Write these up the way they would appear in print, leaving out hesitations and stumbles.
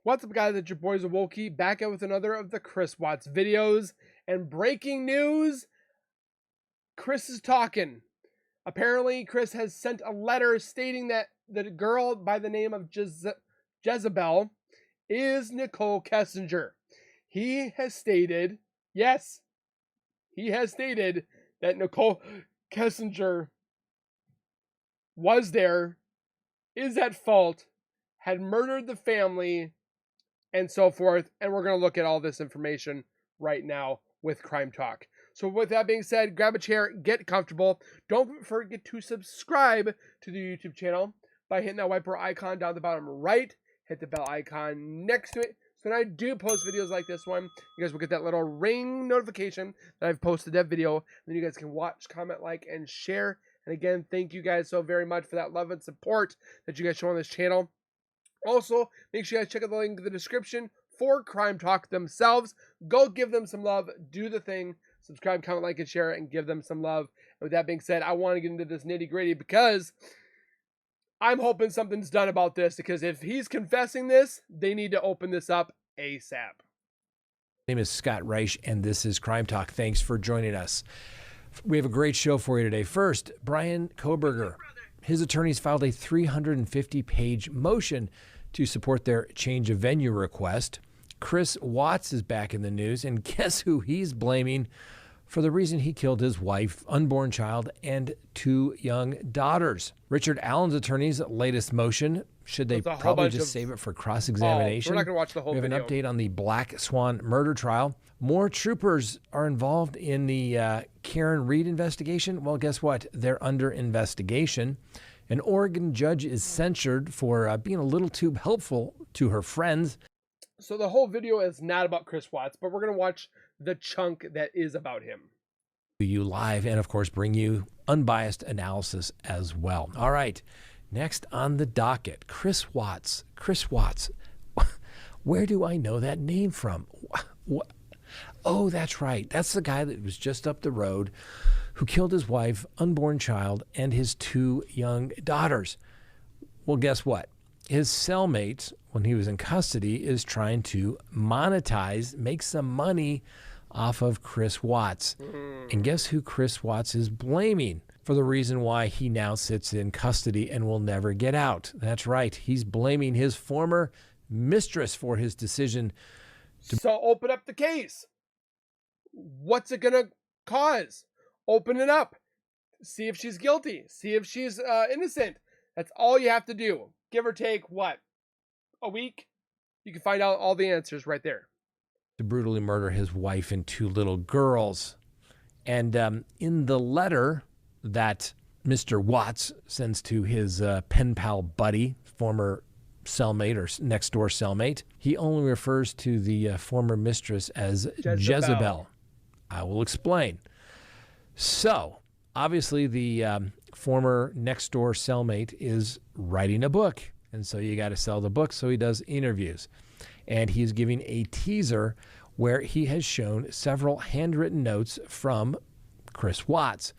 What's up, guys? It's your boys Awoki back out with another of the Chris Watts videos. And breaking news, Chris is talking. Apparently, Chris has sent a letter stating that the girl by the name of Jezebel is Nicole Kessinger. He has stated, yes, he has stated that Nicole Kessinger was there, is at fault, had murdered the family, and so forth. And we're going to look at all this information right now with Crime Talk. So with that being said, grab a chair, get comfortable. Don't forget to subscribe to the YouTube channel by hitting that wiper icon down the bottom right. Hit the bell icon next to it. So when I do post videos like this one, you guys will get that little ring notification that I've posted that video. Then you guys can watch, comment, like, and share. And again, thank you guys so very much for that love and support that you guys show on this channel. Also, make sure you guys check out the link in the description for Crime Talk themselves. Go give them some love. Do the thing. Subscribe, comment, like, and share, and give them some love. And with that being said, I want to get into this nitty-gritty because I'm hoping something's done about this, because if he's confessing this, they need to open this up ASAP. My name is Scott Reich, and this is Crime Talk. Thanks for joining us. We have a great show for you today. First, Brian Koberger. His attorneys filed a 350-page motion to support their change of venue request. Chris Watts is back in the news, and guess who he's blaming for the reason he killed his wife, unborn child, and 2 young daughters. Richard Allen's attorney's latest motion, should they probably just save it for cross-examination? We're not going to watch the whole video. We have an update on the Black Swan murder trial. More troopers are involved in the Karen Reed investigation. Well, guess what? They're under investigation. An Oregon judge is censured for being a little too helpful to her friends. So the whole video is not about Chris Watts, but we're going to watch the chunk that is about him. You live, and of course bring you unbiased analysis as well. All right, next on the docket, Chris Watts. Chris Watts. Where do I know that name from? What? Oh, that's right. That's the guy that was just up the road who killed his wife, unborn child, and his 2 young daughters. Well, guess what? His cellmate, when he was in custody, is trying to monetize, make some money off of Chris Watts. And guess who Chris Watts is blaming for the reason why he now sits in custody and will never get out? That's right. He's blaming his former mistress for his decision. So open up the case. What's it going to cause? Open it up. See if she's guilty. See if she's innocent. That's all you have to do. Give or take, what, a week? You can find out all the answers right there. To brutally murder his wife and 2 little girls. And in the letter that Mr. Watts sends to his pen pal buddy, former cellmate or next door cellmate, he only refers to the former mistress as Jezebel. I will explain. So, obviously, the former next door cellmate is writing a book. And so you got to sell the book. So he does interviews. And he's giving a teaser where he has shown several handwritten notes from Chris Watts,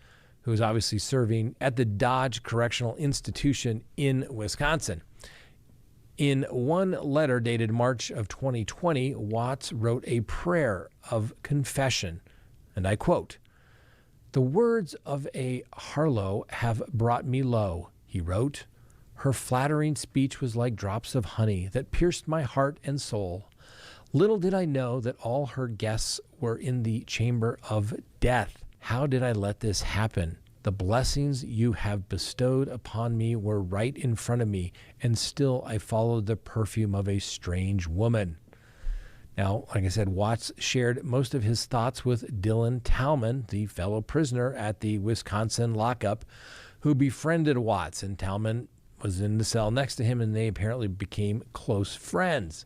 who is obviously serving at the Dodge Correctional Institution in Wisconsin. In one letter dated March of 2020, Watts wrote a prayer of confession. And I quote, "The words of a Harlow have brought me low," he wrote. "Her flattering speech was like drops of honey that pierced my heart and soul. Little did I know that all her guests were in the chamber of death. How did I let this happen? The blessings you have bestowed upon me were right in front of me, and still I followed the perfume of a strange woman." Now, like I said, Watts shared most of his thoughts with Dylan Talman, the fellow prisoner at the Wisconsin lockup, who befriended Watts. And Talman was in the cell next to him, and they apparently became close friends.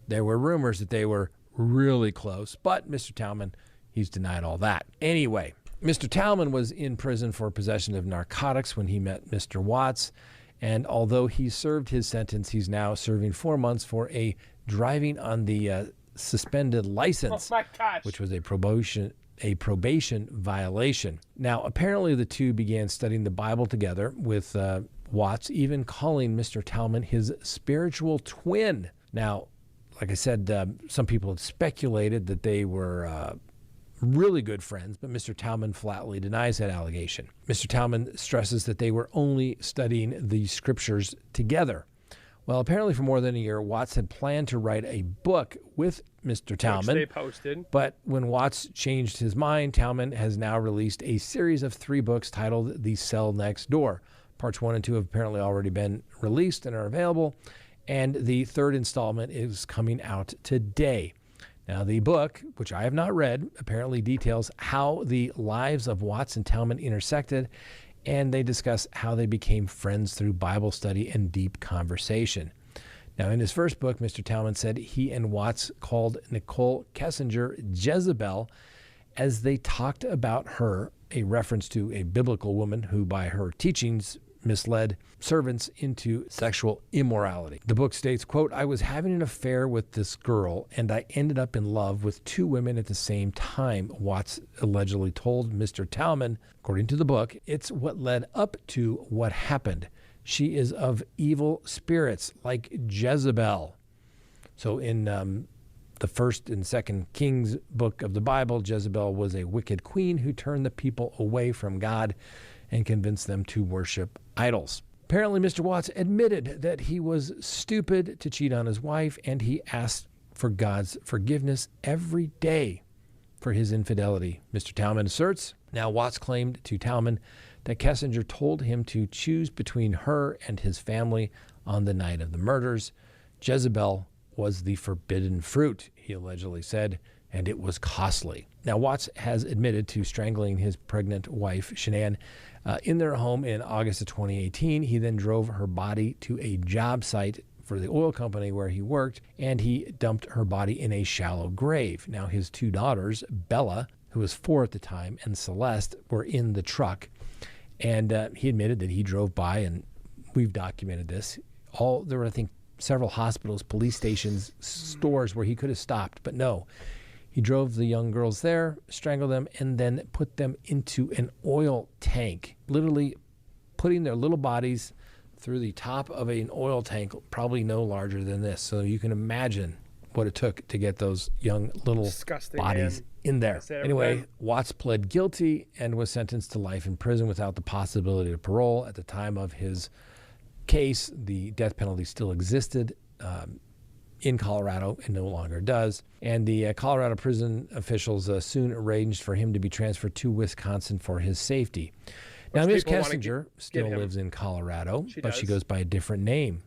There were rumors that they were really close, but Mr. Talman, he's denied all that. Anyway, Mr. Talman was in prison for possession of narcotics when he met Mr. Watts, and although he served his sentence, he's now serving 4 months for a driving on the suspended license, which was a probation violation. Now, apparently the two began studying the Bible together, with Watts even calling Mr. Talman his spiritual twin. Now, like I said, some people had speculated that they were really good friends, but Mr. Talman flatly denies that allegation. Mr. Talman stresses that they were only studying the scriptures together. Well, apparently for more than a year, Watts had planned to write a book with Mr. Talman. Which they posted. But when Watts changed his mind, Talman has now released a series of 3 books titled The Cell Next Door. Parts 1 and 2 have apparently already been released and are available, and the 3rd installment is coming out today. Now, the book, which I have not read, apparently details how the lives of Watts and Talman intersected, and they discuss how they became friends through Bible study and deep conversation. Now, in his first book, Mr. Talman said he and Watts called Nicole Kessinger Jezebel as they talked about her, a reference to a biblical woman who, by her teachings, misled servants into sexual immorality. The book states, quote, "I was having an affair with this girl, and I ended up in love with 2 women at the same time," Watts allegedly told Mr. Talman. According to the book, it's what led up to what happened. She is of evil spirits, like Jezebel. So in the 1st and 2nd Kings book of the Bible, Jezebel was a wicked queen who turned the people away from God and convinced them to worship idols. Apparently, Mr. Watts admitted that he was stupid to cheat on his wife, and he asked for God's forgiveness every day for his infidelity, Mr. Talman asserts. Now, Watts claimed to Talman that Kessinger told him to choose between her and his family on the night of the murders. Jezebel was the forbidden fruit, he allegedly said, and it was costly. Now, Watts has admitted to strangling his pregnant wife, Shanann, in their home in August of 2018. He then drove her body to a job site for the oil company where he worked, and he dumped her body in a shallow grave. Now, his 2 daughters, Bella, who was 4 at the time, and Celeste, were in the truck. And he admitted that he drove by, and we've documented this. There were, I think, several hospitals, police stations, stores where he could have stopped, but no. He drove the young girls there, strangled them, and then put them into an oil tank, literally putting their little bodies through the top of an oil tank, probably no larger than this. So you can imagine what it took to get those young little Disgusting, bodies man. in there. Anyway, time. Watts pled guilty and was sentenced to life in prison without the possibility of parole. At the time of his case, the death penalty still existed in Colorado. It no longer does. And the Colorado prison officials soon arranged for him to be transferred to Wisconsin for his safety. Now, Ms. Kessinger still lives in Colorado, but she goes by a different name.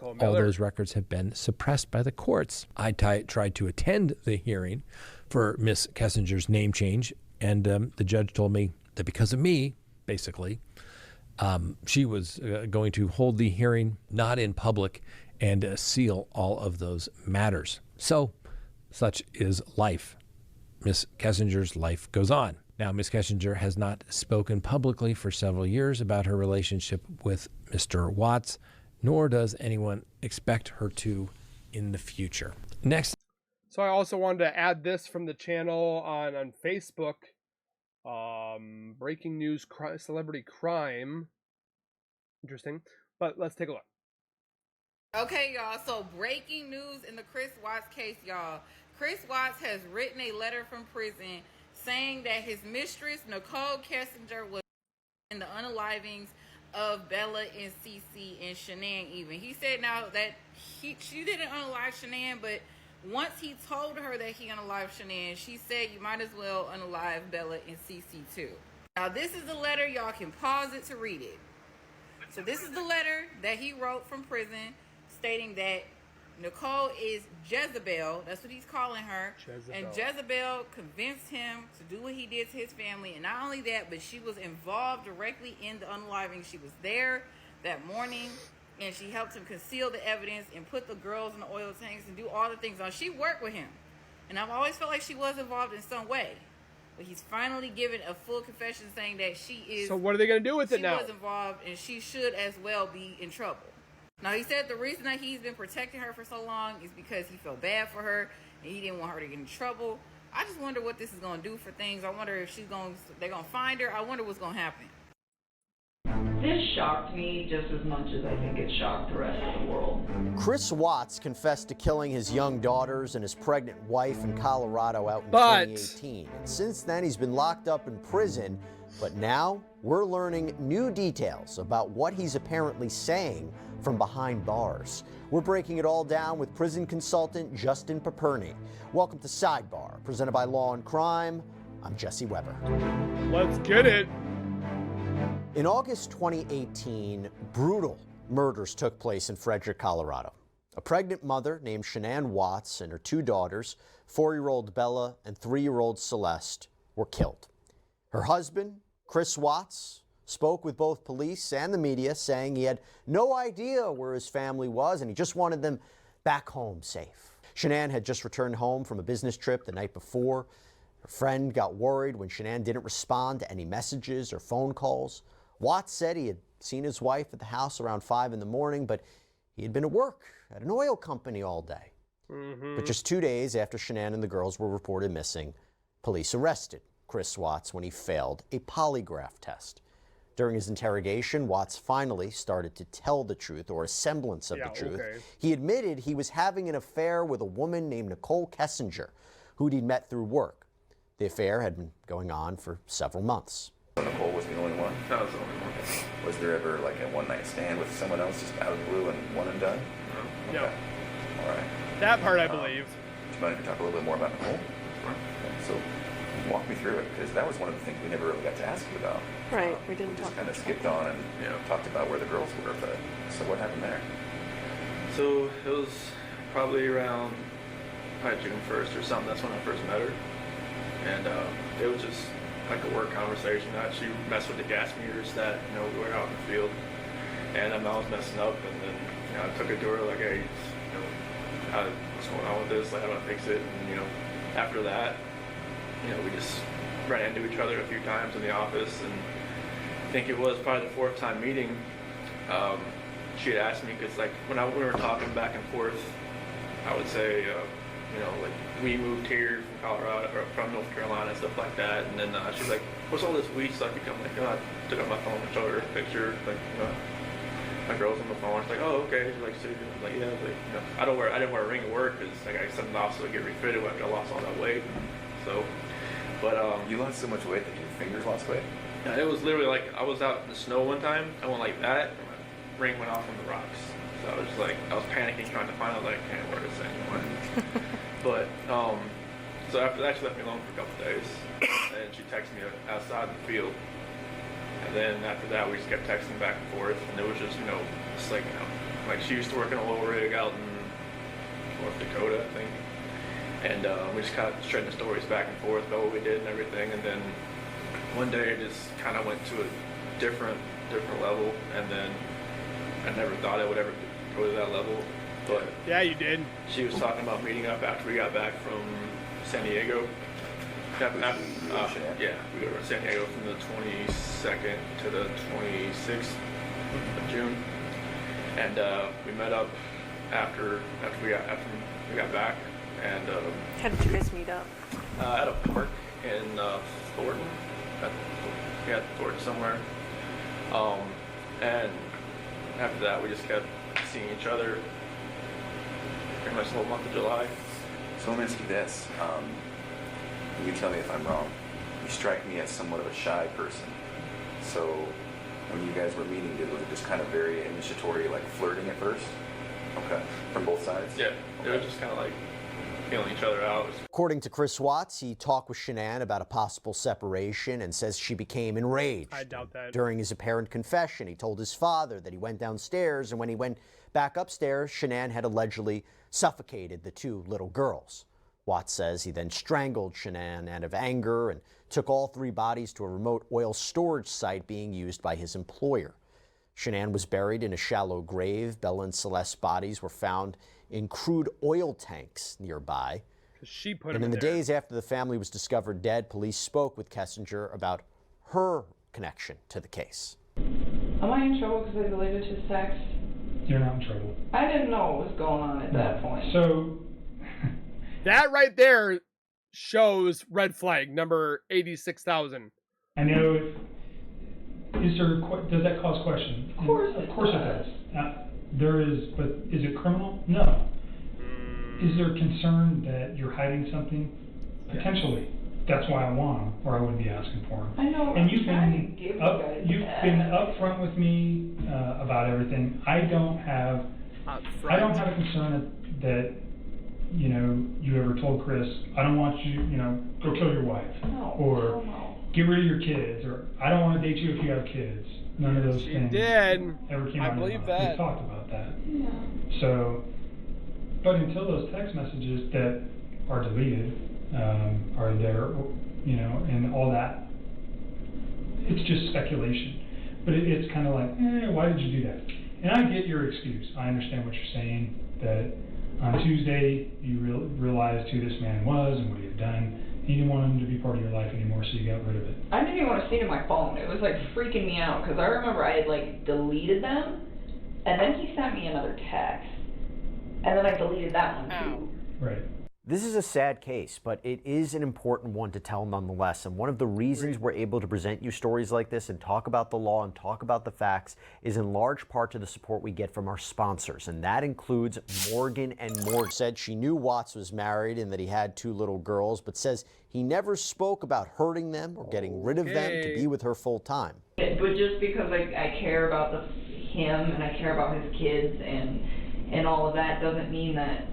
All those records have been suppressed by the courts. I tried to attend the hearing for Ms. Kessinger's name change, and the judge told me that because of me, basically, she was going to hold the hearing not in public and seal all of those matters. So, such is life. Ms. Kessinger's life goes on. Now, Ms. Kessinger has not spoken publicly for several years about her relationship with Mr. Watts, nor does anyone expect her to in the future. Next. So I also wanted to add this from the channel on Facebook. Breaking news, celebrity crime. Interesting. But let's take a look. Okay, y'all. So breaking news in the Chris Watts case, y'all. Chris Watts has written a letter from prison saying that his mistress, Nicole Kessinger, was in the unalivings of Bella and Cece and Shanann even. He said now that she didn't unalive Shanann, but once he told her that he unalived Shanann, she said you might as well unalive Bella and Cece too. Now this is the letter. Y'all can pause it to read it. So this is the letter that he wrote from prison stating that Nicole is Jezebel. That's what he's calling her. And Jezebel convinced him to do what he did to his family. And not only that, but she was involved directly in the unaliving. She was there that morning, and she helped him conceal the evidence and put the girls in the oil tanks and do all the things. Now, she worked with him. And I've always felt like she was involved in some way. But he's finally given a full confession saying that she is... So what are they going to do with it now? She was involved, and she should as well be in trouble. Now, he said the reason that he's been protecting her for so long is because he felt bad for her and he didn't want her to get in trouble. I just wonder what this is going to do for things. I wonder if they're going to find her. I wonder what's going to happen. This shocked me just as much as I think it shocked the rest of the world. Chris Watts confessed to killing his young daughters and his pregnant wife in Colorado out in But 2018. And since then, he's been locked up in prison. But now we're learning new details about what he's apparently saying from behind bars. We're breaking it all down with prison consultant Justin Paperny. Welcome to Sidebar, presented by Law and Crime. I'm Jesse Weber. let's get it. In August 2018, brutal murders took place in Frederick, Colorado. A pregnant mother named Shanann Watts and her two daughters, 4-year-old Bella and 3-year-old Celeste, were killed. Her husband, Chris Watts, spoke with both police and the media, saying he had no idea where his family was and he just wanted them back home safe. Shanann had just returned home from a business trip the night before. Her friend got worried when Shanann didn't respond to any messages or phone calls. Watts said he had seen his wife at the house around 5 in the morning, but he had been at work at an oil company all day. But just 2 days after Shanann and the girls were reported missing, police arrested Chris Watts when he failed a polygraph test. During his interrogation, Watts finally started to tell the truth, or a semblance of the truth. He admitted he was having an affair with a woman named Nicole Kessinger, who he'd met through work. The affair had been going on for several months. Nicole was the only one? That was the only one. Was there ever like a one-night stand with someone else just out of the blue and one and done? No. No. Okay. All right. That part I believe. Do you mind if we talk a little bit more about Nicole? Sure. Okay, so walk me through it, because that was one of the things we never really got to ask you about. Right, we didn't We just talk kind of about skipped on and talked about where the girls were, but so what happened there? So it was probably around June 1st or something. That's when I first met her. And it was just like a work conversation. She messed with the gas meters that, we were out in the field. And I was messing up, and then, I took it to her like, hey, what's going on with this? Like, how do I fix it? And, after that, we just ran into each other a few times in the office, and I think it was probably the 4th time meeting. She had asked me, because like when we were talking back and forth, I would say, like we moved here from Colorado or from North Carolina and stuff like that, and then she's like, "What's all this weed stuff?" I'm like, "Oh, I took out my phone and showed her a picture, like my girl's on the phone." She's like, "Oh, okay." She's like, "So you're like, yeah." Like, I didn't wear a ring at work because like I sent it off so I get refitted after I lost all that weight. So, but You lost so much weight that your fingers lost weight? yeah, it was literally like I was out in the snow one time. I went like that, and my ring went off on the rocks. So I was just like, I was panicking trying to find out like I can't wear this anymore. But so after that, she left me alone for a couple days, and she texted me outside in the field. And then after that, we just kept texting back and forth, and it was just just like like she used to work in a low rig out in North Dakota, I think. And we just kind of trading stories back and forth about what we did and everything. And then one day it just kind of went to a different level, and then I never thought I would ever go to that level. But Yeah, you did. she was talking about meeting up after we got back from San Diego. Yeah, we go to San Diego from the 22nd to the 26th of June, and we met up after we got back, and How did you guys meet up? at a park in Thornton. Thornton somewhere. And after that, we just kept seeing each other pretty much the whole month of July. So let me ask you this. You tell me if I'm wrong. You strike me as somewhat of a shy person. So when you guys were meeting, was it just kind of very initiatory, like flirting at first? Okay. From both sides? Yeah. It was just kind of like feeling each other out. According to Chris Watts, he talked with Shanann about a possible separation and says she became enraged. I doubt that. During his apparent confession, he told his father that he went downstairs, and when he went back upstairs, Shanann had allegedly suffocated the two little girls. Watts says he then strangled Shanann out of anger and took all 3 bodies to a remote oil storage site being used by his employer. Shanann was buried in a shallow grave. Bella and Celeste's bodies were found in crude oil tanks nearby. She put And him in the there. days after the family was discovered dead, police spoke with Kessinger about her connection to the case. Am I in trouble because I related to sex? You're not in trouble. I didn't know what was going on at that point. So, That right there shows red flag number 86,000. I know Does that cause question? Of course Of it course does. it does. There is, but is it criminal? No. Is there concern that you're hiding something? Potentially. That's why I want them, or I wouldn't be asking for them. I know. And I'm trying to give you guys you've that. been upfront with me about everything. I don't have a concern that you ever told Chris, I don't want you, go kill your wife, or get rid of your kids, or I don't want to date you if you have kids. None of those things ever came out of your mouth. We talked about that. Yeah. So, but until those text messages that are deleted are there, and all that, it's just speculation. But it's kind of like, why did you do that? And I get your excuse. I understand what you're saying, that on Tuesday you realized who this man was and what he had done. You didn't want him to be part of your life anymore, so you got rid of it. I didn't even want to see it on my phone. It was like freaking me out because I remember I had deleted them, and then he sent me another text, and then I deleted that one too. Right. This is a sad case, but it is an important one to tell nonetheless. And one of the reasons we're able to present you stories like this and talk about the law and talk about the facts is in large part to the support we get from our sponsors. And that includes Morgan & Morgan. Said she knew Watts was married and that he had 2 little girls, but says he never spoke about hurting them or getting rid of them to be with her full time. But just because I care about him and I care about his kids and all of that doesn't mean that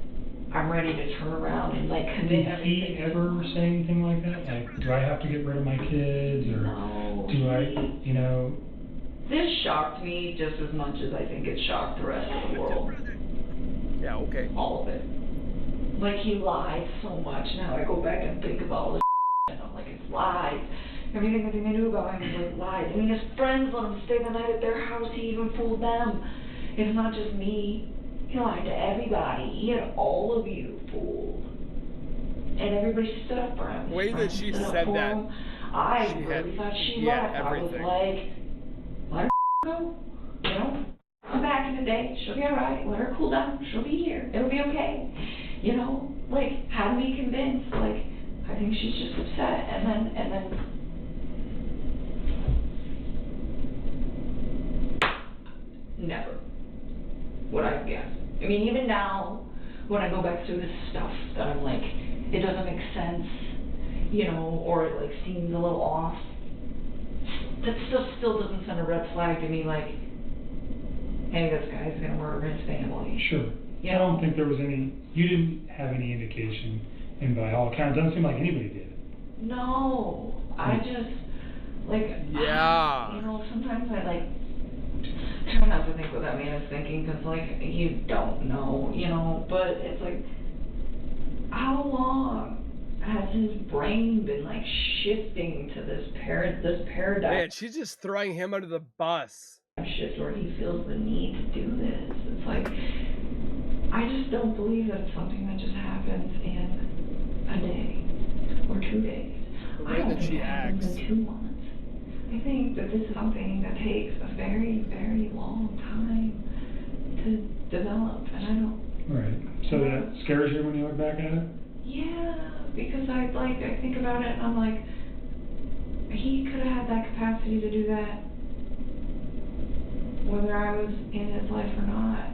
I'm ready to turn around and commit everything. Did he ever say anything like that? Like, do I have to get rid of my kids, or do I, This shocked me just as much as I think it shocked the rest of the world. Yeah, okay. All of it. He lied so much. Now I go back and think of all this and I'm like, it's lies. Everything that they knew about him was lies. I mean, his friends let him stay the night at their house. He even fooled them. It's not just me. He lied to everybody. He had all of you fooled. And everybody stood up for him. The way that she said that, I really thought she left. I was like, let her go. Come back in a day. She'll be alright. Let her cool down. She'll be here. It'll be okay. Had me convinced. I think she's just upset. And then. Never would I guess. I mean, even now, when I go back through this stuff, that I'm like, it doesn't make sense, or it seems a little off. That stuff still doesn't send a red flag to me, hey, this guy's gonna murder his family. Sure. I don't think there was you didn't have any indication, and by all accounts, it doesn't seem like anybody did. No, I just, sometimes I try not to think what that man is thinking, because you don't know, but it's how long has his brain been shifting to this paradigm? Man, she's just throwing him under the bus. Shift where he feels the need to do this. It's I just don't believe that it's something that just happens in a day or 2 days. I don't think it happens in 2 months. I think that this is something that takes a very, very long time to develop, and I don't. Right. So that scares you when you look back at it? Yeah, because I think about it, and I'm like, he could have had that capacity to do that, whether I was in his life or not.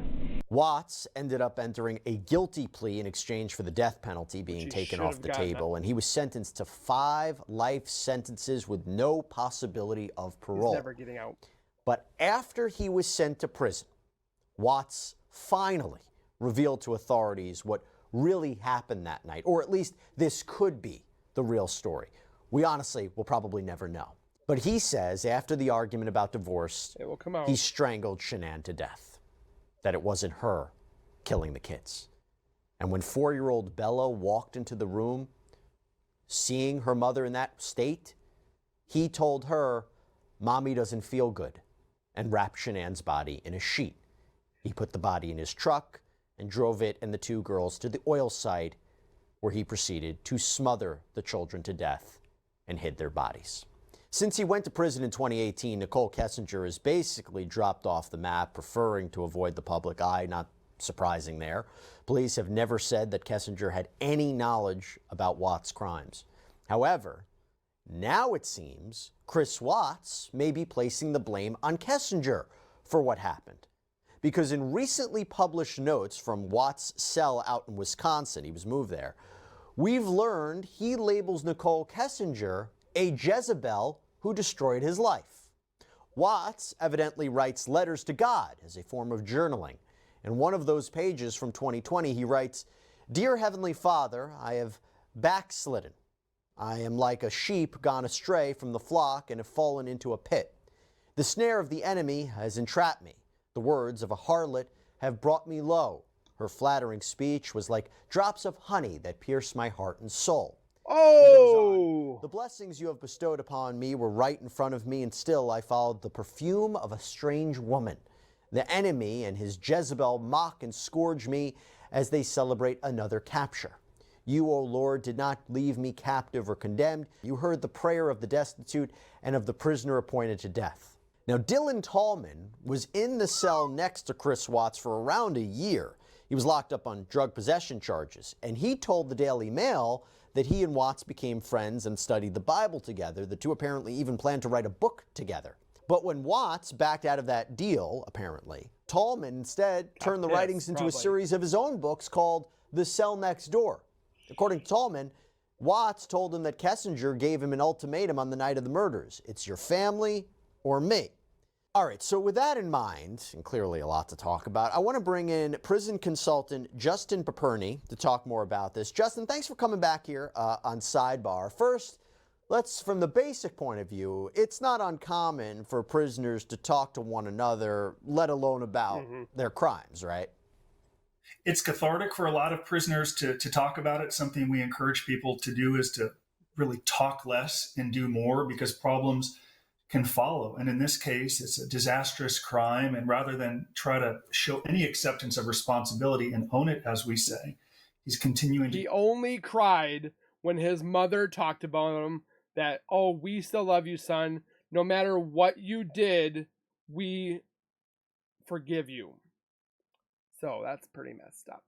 Watts ended up entering a guilty plea in exchange for the death penalty being taken off the table, and he was sentenced to 5 life sentences with no possibility of parole. He's never getting out. But after he was sent to prison, Watts finally revealed to authorities what really happened that night, or at least this could be the real story. We honestly will probably never know. But he says after the argument about divorce, it will come out. He strangled Shanann to death, that it wasn't her killing the kids. And when 4-year-old Bella walked into the room, seeing her mother in that state, he told her, "Mommy doesn't feel good," and wrapped Shanann's body in a sheet. He put the body in his truck and drove it and the 2 girls to the oil site, where he proceeded to smother the children to death and hid their bodies. Since he went to prison in 2018, Nicole Kessinger has basically dropped off the map, preferring to avoid the public eye. Not surprising there. Police have never said that Kessinger had any knowledge about Watts' crimes. However, Now it seems Chris Watts may be placing the blame on Kessinger for what happened. Because in recently published notes from Watts' cell out in Wisconsin, he was moved there, we've learned he labels Nicole Kessinger a Jezebel who destroyed his life. Watts evidently writes letters to God as a form of journaling. In one of those pages from 2020, he writes, "Dear Heavenly Father, I have backslidden. I am like a sheep gone astray from the flock and have fallen into a pit. The snare of the enemy has entrapped me. The words of a harlot have brought me low. Her flattering speech was like drops of honey that pierced my heart and soul." Oh! "The blessings you have bestowed upon me were right in front of me, and still I followed the perfume of a strange woman. The enemy and his Jezebel mock and scourge me as they celebrate another capture. You, O Lord, did not leave me captive or condemned. You heard the prayer of the destitute and of the prisoner appointed to death." Now, Dylan Tallman was in the cell next to Chris Watts for around a year. He was locked up on drug possession charges, and he told the Daily Mail that he and Watts became friends and studied the Bible together. The two apparently even planned to write a book together. But when Watts backed out of that deal, apparently, Tallman instead turned the writings into a series of his own books called The Cell Next Door. According to Tallman, Watts told him that Kessinger gave him an ultimatum on the night of the murders. It's your family or me. All right, so with that in mind, and clearly a lot to talk about, I want to bring in prison consultant Justin Paperny to talk more about this. Justin, thanks for coming back here on Sidebar. First, let's, from the basic point of view, it's not uncommon for prisoners to talk to one another, let alone about their crimes, right? It's cathartic for a lot of prisoners to talk about it. Something we encourage people to do is to really talk less and do more, because problems can follow. And in this case, it's a disastrous crime. And rather than try to show any acceptance of responsibility and own it, as we say, he's continuing to... He only cried when his mother talked about him that, "Oh, we still love you, son. No matter what you did, we forgive you." So that's pretty messed up.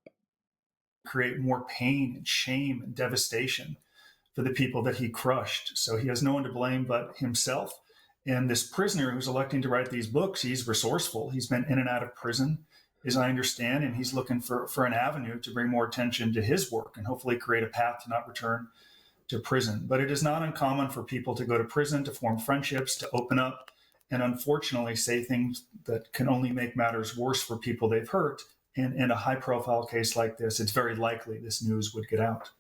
Create more pain and shame and devastation for the people that he crushed. So he has no one to blame but himself. And this prisoner who's electing to write these books, he's resourceful. He's been in and out of prison, as I understand, and he's looking for an avenue to bring more attention to his work and hopefully create a path to not return to prison. But it is not uncommon for people to go to prison, to form friendships, to open up, and unfortunately say things that can only make matters worse for people they've hurt. And in a high-profile case like this, it's very likely this news would get out.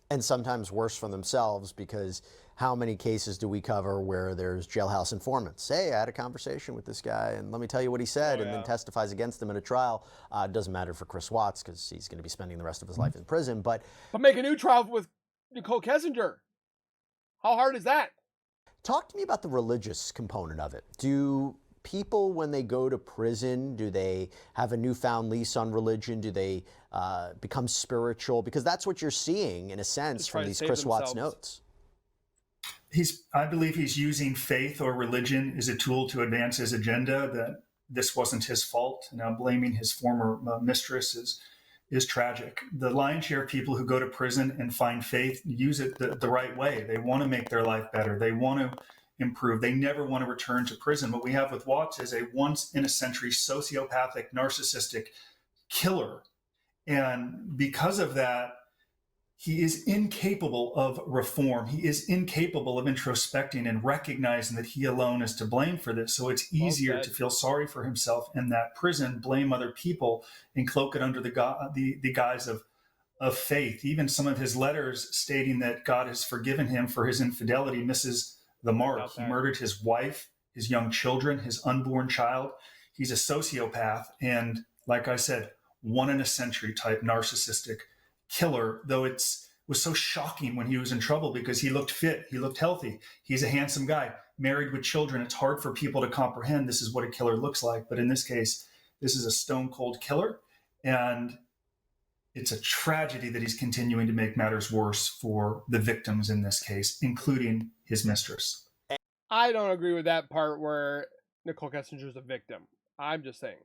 And sometimes worse for themselves, because how many cases do we cover where there's jailhouse informants? Hey, I had a conversation with this guy, and let me tell you what he said, and then testifies against him in a trial. It doesn't matter for Chris Watts, because he's going to be spending the rest of his life in prison. But make a new trial with Nicole Kessinger. How hard is that? Talk to me about the religious component of it. Do people, when they go to prison, do they have a newfound lease on religion? Do they become spiritual? Because that's what you're seeing, in a sense, from these Chris Watts notes. I believe he's using faith or religion as a tool to advance his agenda, that this wasn't his fault. Now blaming his former mistress is tragic. The lion's share of people who go to prison and find faith use it the right way. They want to make their life better. They want to improve. They never want to return to prison. What we have with Watts is a once-in-a-century sociopathic, narcissistic killer. And because of that, he is incapable of reform. He is incapable of introspecting and recognizing that he alone is to blame for this. So it's easier to feel sorry for himself in that prison, blame other people, and cloak it under the guise of faith. Even some of his letters stating that God has forgiven him for his infidelity misses the mark. He murdered his wife, his young children, his unborn child. He's a sociopath. And like I said, one-in-a-century type narcissistic killer, though it was so shocking when he was in trouble because he looked fit, he looked healthy. He's a handsome guy, married with children. It's hard for people to comprehend this is what a killer looks like. But in this case, this is a stone cold killer. And it's a tragedy that he's continuing to make matters worse for the victims in this case, including his mistress. I don't agree with that part where Nicole Kessinger is a victim. I'm just saying.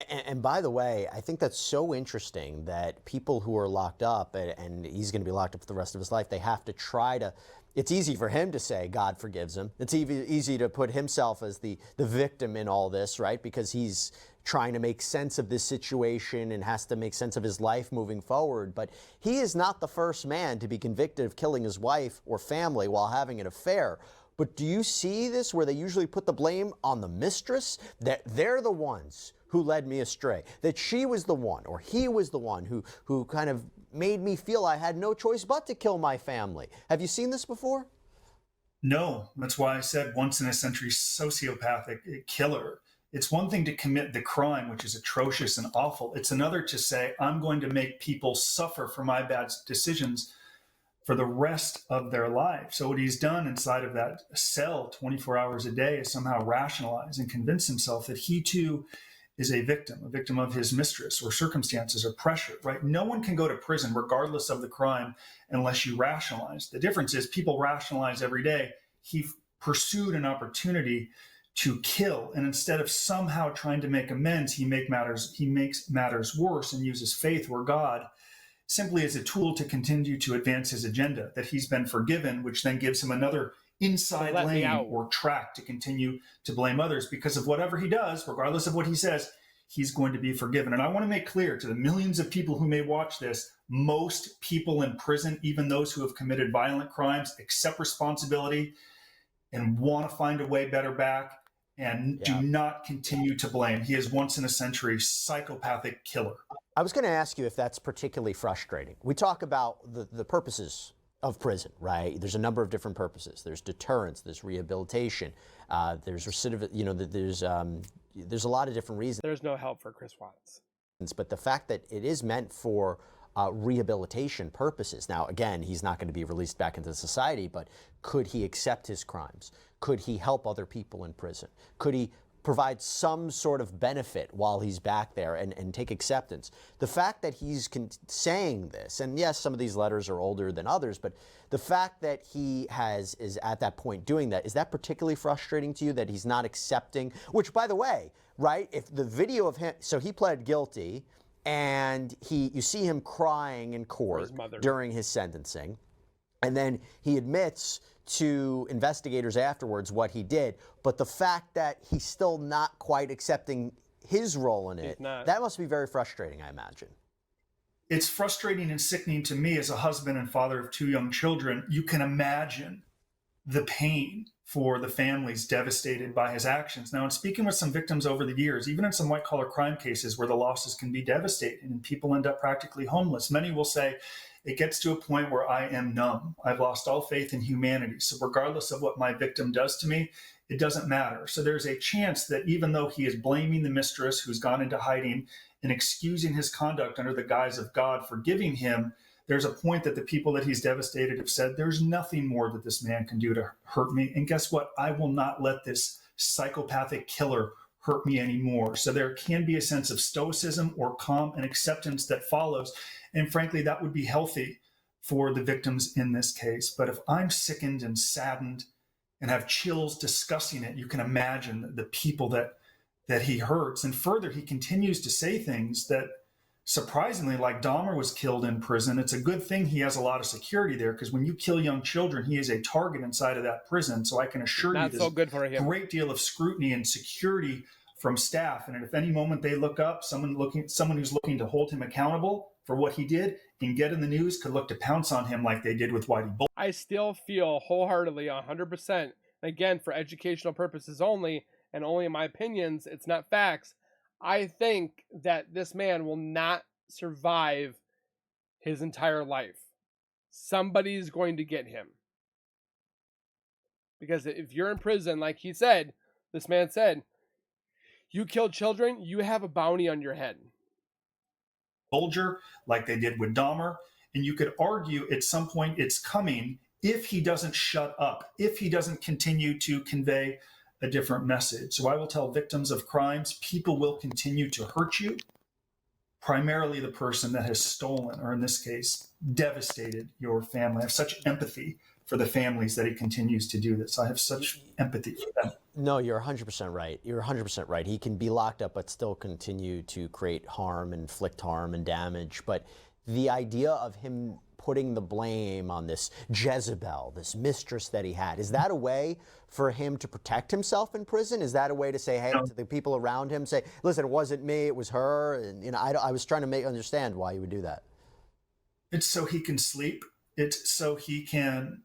And by the way, I think that's so interesting that people who are locked up, and he's going to be locked up for the rest of his life, they have to try to, it's easy for him to say God forgives him. It's easy to put himself as the victim in all this, right? Because he's trying to make sense of this situation and has to make sense of his life moving forward. But he is not the first man to be convicted of killing his wife or family while having an affair. But do you see this where they usually put the blame on the mistress, that they're the ones who led me astray, that she was the one or he was the one who kind of made me feel I had no choice but to kill my family? Have you seen this before? No, that's why I said once in a century sociopathic killer. It's one thing to commit the crime, which is atrocious and awful. It's another to say, I'm going to make people suffer for my bad decisions for the rest of their life. So what he's done inside of that cell 24 hours a day is somehow rationalize and convince himself that he too is a victim of his mistress or circumstances or pressure, right? No one can go to prison regardless of the crime unless you rationalize. The difference is people rationalize every day. He pursued an opportunity to kill, and instead of somehow trying to make amends, he makes matters worse and uses faith or God simply as a tool to continue to advance his agenda, that he's been forgiven, which then gives him another inside lane or track to continue to blame others, because of whatever he does, regardless of what he says, he's going to be forgiven. And I want to make clear to the millions of people who may watch this, most people in prison, even those who have committed violent crimes, accept responsibility and want to find a way better back and do not continue to blame. He is once in a century psychopathic killer. I was going to ask you if that's particularly frustrating. We talk about the purposes of prison, right? There's a number of different purposes. There's deterrence, there's rehabilitation, there's recidivism, you know, there's a lot of different reasons. There's no help for Chris Watts. But the fact that it is meant for rehabilitation purposes. Now, again, he's not going to be released back into society, but could he accept his crimes? Could he help other people in prison? Could he provide some sort of benefit while he's back there and take acceptance? The fact that he's saying this, and yes, some of these letters are older than others, but the fact that he is at that point doing that, is that particularly frustrating to you, that he's not accepting? Which, by the way, right, if the video of him, so he pled guilty, and you see him crying in court during his sentencing, and then he admits to investigators afterwards what he did, but the fact that he's still not quite accepting his role in it, that must be very frustrating, I imagine. It's frustrating and sickening to me as a husband and father of 2 young children. You can imagine the pain for the families devastated by his actions. Now, in speaking with some victims over the years, even in some white-collar crime cases where the losses can be devastating and people end up practically homeless, many will say, it gets to a point where I am numb. I've lost all faith in humanity. So regardless of what my victim does to me, it doesn't matter. So there's a chance that even though he is blaming the mistress who's gone into hiding and excusing his conduct under the guise of God forgiving him, there's a point that the people that he's devastated have said, there's nothing more that this man can do to hurt me. And guess what? I will not let this psychopathic killer hurt me anymore. So there can be a sense of stoicism or calm and acceptance that follows. And frankly, that would be healthy for the victims in this case. But if I'm sickened and saddened and have chills discussing it, you can imagine the people that he hurts. And further, he continues to say things that, surprisingly, like Dahmer was killed in prison. It's a good thing he has a lot of security there, because when you kill young children, he is a target inside of that prison. So I can assure you there's a great deal of scrutiny and security from staff. And if any moment they look up, someone who's looking to hold him accountable for what he did and get in the news could look to pounce on him like they did with Whitey Bull. I still feel wholeheartedly 100%, again, for educational purposes only, and only in my opinions, it's not facts, I think that this man will not survive his entire life. Somebody's going to get him. Because if you're in prison, like he said, this man said, you kill children, you have a bounty on your head. Soldier, like they did with Dahmer. And you could argue at some point it's coming if he doesn't shut up, if he doesn't continue to convey a different message. So I will tell victims of crimes, people will continue to hurt you, primarily the person that has stolen, or in this case, devastated your family. I have such empathy for the families that he continues to do this. I have such empathy for them. No, you're 100% right. You're 100% right. He can be locked up but still continue to create harm, inflict harm and damage. But the idea of him putting the blame on this Jezebel, this mistress that he had, is that a way for him to protect himself in prison? Is that a way to say, hey, to the people around him, say, listen, it wasn't me, it was her? And, you know, I was trying to understand why he would do that. It's so he can sleep. It's so he can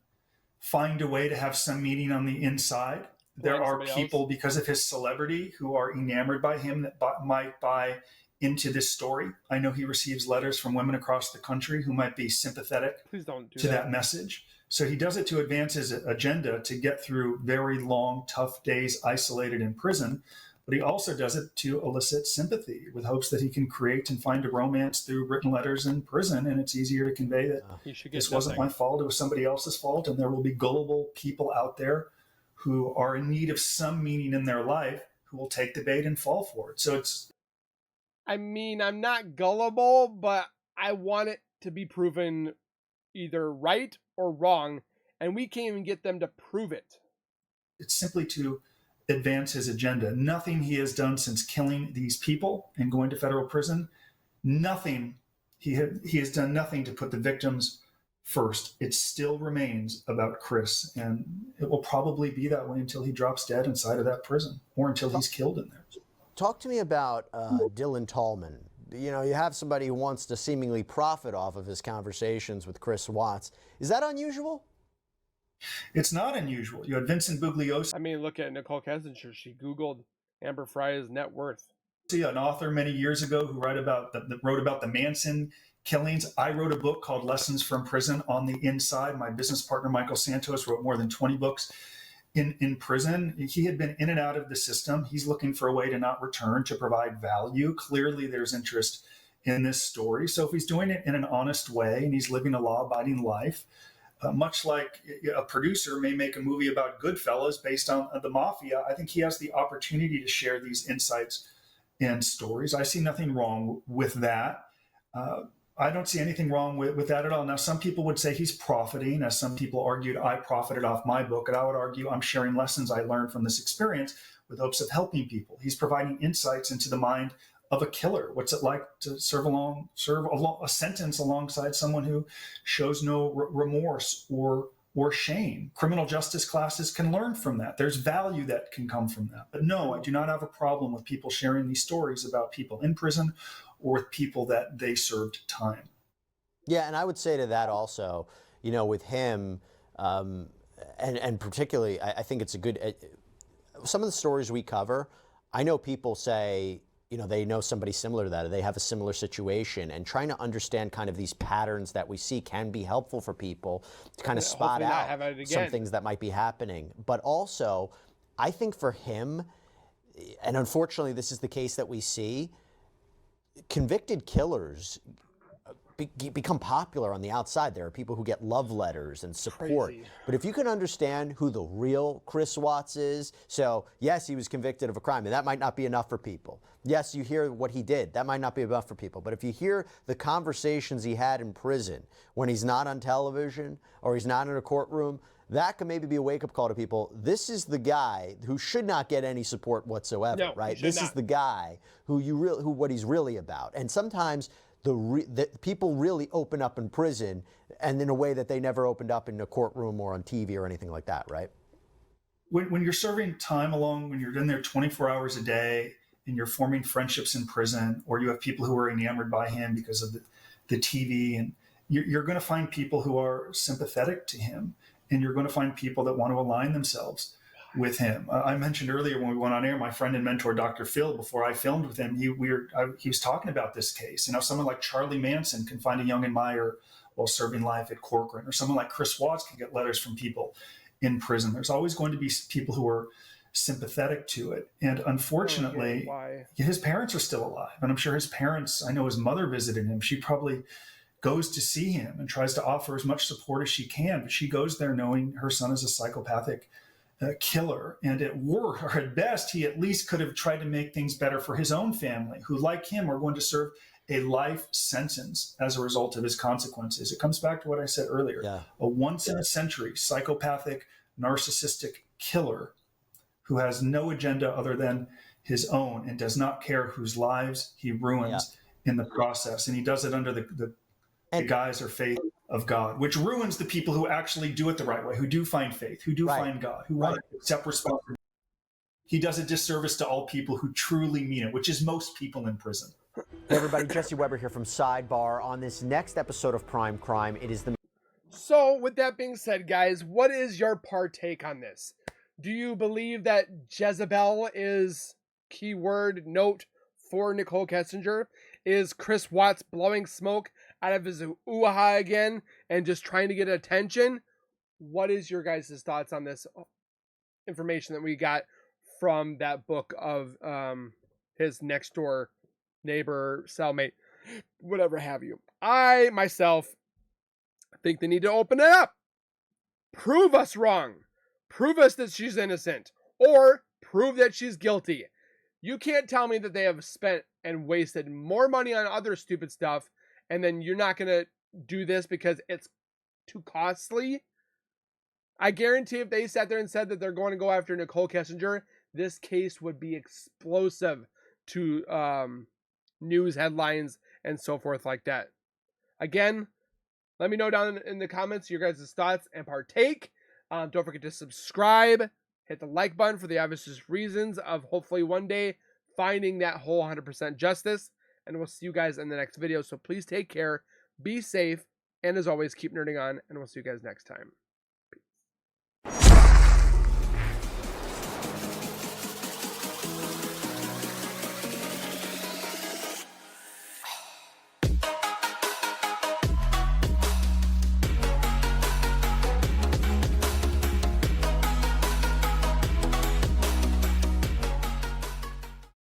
find a way to have some meaning on the inside. There are people, because of his celebrity, who are enamored by him that might buy into this story. I know he receives letters from women across the country who might be sympathetic to that message. So he does it to advance his agenda, to get through very long, tough days isolated in prison. But he also does it to elicit sympathy with hopes that he can create and find a romance through written letters in prison. And it's easier to convey that this wasn't my fault, it was somebody else's fault. And there will be gullible people out there who are in need of some meaning in their life who will take the bait and fall for it. So it's... I mean, I'm not gullible, but I want it to be proven either right or wrong, and we can't even get them to prove it. It's simply to advance his agenda. Nothing he has done since killing these people and going to federal prison, nothing, he has done nothing to put the victims first. It still remains about Chris, and it will probably be that way until he drops dead inside of that prison, or until he's killed in there. Talk to me about Dylan Tallman. You know, you have somebody who wants to seemingly profit off of his conversations with Chris Watts. Is that unusual? It's not unusual. You had Vincent Bugliosi. I mean, look at Nicole Kessinger. She Googled Amber Fry's net worth. An author many years ago who wrote about the Manson killings. I wrote a book called Lessons from Prison on the Inside. My business partner, Michael Santos, wrote more than 20 books in prison. He had been in and out of the system. He's looking for a way to not return, to provide value. Clearly, there's interest in this story. So if he's doing it in an honest way and he's living a law-abiding life, much like a producer may make a movie about Goodfellas based on the mafia, I think he has the opportunity to share these insights and stories. I see nothing wrong with that. I don't see anything wrong with that at all. Now, some people would say he's profiting, as some people argued I profited off my book, and I would argue I'm sharing lessons I learned from this experience with hopes of helping people. He's providing insights into the mind of a killer. What's it like to serve a sentence alongside someone who shows no remorse or shame? Criminal justice classes can learn from that. There's value that can come from that. But no, I do not have a problem with people sharing these stories about people in prison or with people that they served time. Yeah, and I would say to that also, you know, with him, and particularly, I think it's a good, some of the stories we cover, I know people say, you know, they know somebody similar to that, or they have a similar situation, and trying to understand kind of these patterns that we see can be helpful for people to kind of spot out some things that might be happening. But also, I think for him, and unfortunately this is the case that we see, convicted killers become popular on the outside. There are people who get love letters and support. Crazy. But if you can understand who the real Chris Watts is, so yes, he was convicted of a crime, and that might not be enough for people. Yes, you hear what he did. That might not be enough for people. But if you hear the conversations he had in prison when he's not on television or he's not in a courtroom, that could maybe be a wake-up call to people. This is the guy who should not get any support whatsoever, right? This is the guy who what he's really about. And sometimes the people really open up in prison, and in a way that they never opened up in a courtroom or on TV or anything like that, right? When you're serving time when you're in there 24 hours a day and you're forming friendships in prison, or you have people who are enamored by him because of the TV, and you're going to find people who are sympathetic to him, and you're going to find people that want to align themselves with him. I mentioned earlier when we went on air, my friend and mentor, Dr. Phil, before I filmed with him, he was talking about this case. You know, someone like Charlie Manson can find a young admirer while serving life at Corcoran, or someone like Chris Watts can get letters from people in prison. There's always going to be people who are sympathetic to it. And unfortunately, his parents are still alive. And I'm sure his parents, I know his mother visited him. She probably goes to see him and tries to offer as much support as she can. But she goes there knowing her son is a psychopathic killer. And at worst, or at best, he at least could have tried to make things better for his own family, who, like him, are going to serve a life sentence as a result of his consequences. It comes back to what I said earlier. A once-in-a-century psychopathic, narcissistic killer who has no agenda other than his own and does not care whose lives he ruins in the process. And he does it under the guise or faith of God, which ruins the people who actually do it the right way, who do find faith, who do find God, who want to accept responsibility. He does a disservice to all people who truly mean it, which is most people in prison. Hey everybody, Jesse Weber here from Sidebar. On this next episode of Prime Crime, it is the... So, with that being said, guys, what is your partake on this? Do you believe that Jezebel is keyword note for Nicole Kessinger? Is Chris Watts blowing smoke out of his ooh-ha again and just trying to get attention? What is your guys' thoughts on this information that we got from that book of his next door neighbor, cellmate, whatever have you? I, myself, think they need to open it up. Prove us wrong. Prove us that she's innocent. Or prove that she's guilty. You can't tell me that they have spent and wasted more money on other stupid stuff, and then you're not going to do this because it's too costly. I guarantee if they sat there and said that they're going to go after Nicole Kessinger, this case would be explosive to news headlines and so forth like that. Again, let me know down in the comments your guys' thoughts and partake. Don't forget to subscribe. Hit the like button for the obvious reasons of hopefully one day finding that whole 100% justice. And we'll see you guys in the next video. So please take care, be safe, and as always, keep nerding on. And we'll see you guys next time.